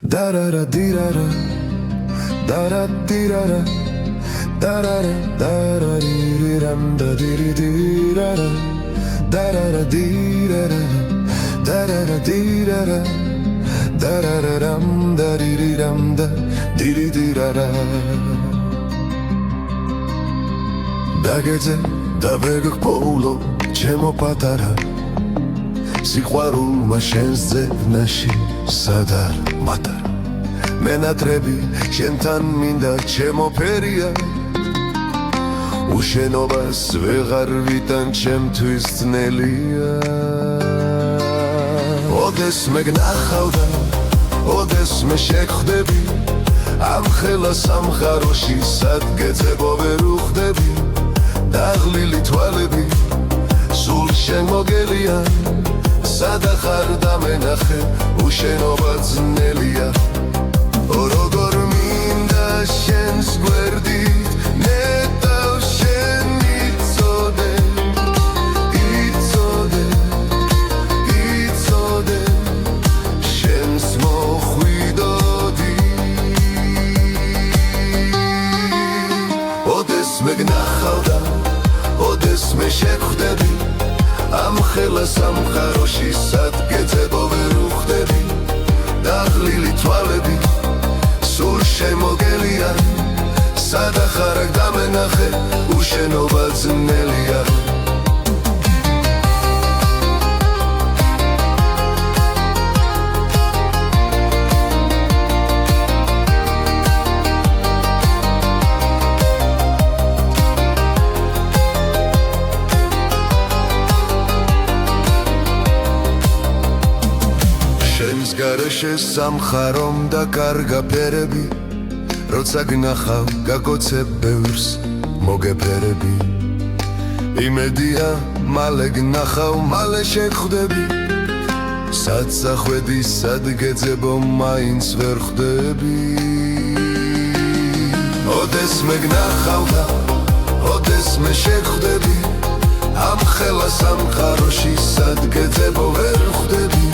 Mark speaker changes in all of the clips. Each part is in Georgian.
Speaker 1: Darara dirara, dara dirara, darara darariram da diri dirara, darara dirara, darara dirara, darararam daririram da diri dirara. Dageze daveg polo chemo patara, სიყვარულმა შენს ძებნაში სადარ მატარ მენატრები შენთან მინდა ჩემო ფერია უშენობას ვეღარ ვიტან ჩემთვის ძნელია ოდეს მე გნახავდა ოდეს მე შეგხვდები ამ ხელა სამხაროში სადგეძებო ვერ უხდები დაღლილი თვალები სულ შენ მოგელია სადა ხარ დამენახე უშენობა ძნელია როგორ მინდა შენს გვერდით ნეტავ შენ იცოდე იცოდე იცოდე შენს მოხვიდოდი ოდეს მე გნახავდა ოდეს მე შეგხვდები ამ ხელა სამხაროში სადგეძებო ვერ უხდები დაღლილი თვალები სულ შემოგელია სადა ხარ დამენახე უშენობა ძნელია გარეშე სამხარომ და კარგა ფერები როცა გნახავ გაგოცებ ბევრს მოგეფერები იმედია მალე გნახავ მალე შეგხვდები საცახვედი სადგეძებო მაინც ვერ ხვდები ოდეს მე გნახავ და ოდეს მე შეგხვდები ამ ხელა სამხაროში სადგეძებო ვერ ხვდები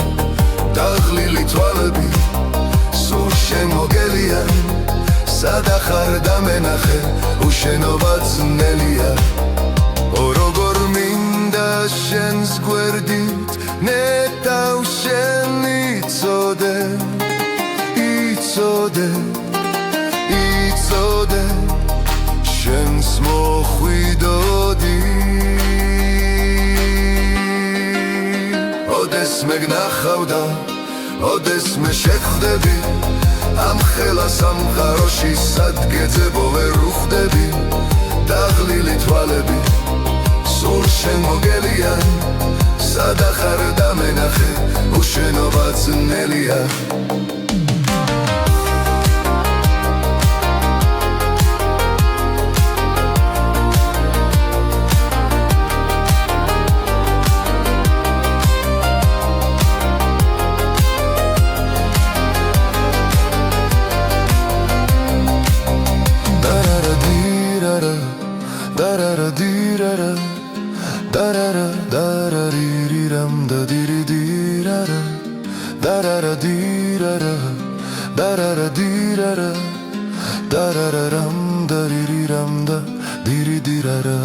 Speaker 1: დაღლილი თვალები სულ შემოგელია სადა ხარ დამენახე უშენობა ძნელია როგორ მინდა შენს გვერდით ნეტავ შენ იცოდე იცოდე იცოდე შენს მოხვიდოდი ოდეს მე გნახავდა ოდეს მე შეგხვდები ამ ხელა სამხაროში სადგეძებო ვერ უხდები დაღლილი თვალები სულ შემოგელია სადა ხარ დამენახე უშენობა ძნელია darara dirara darara darariram da diri dirara darara dirara darara dirara darararam daririram da diri dirara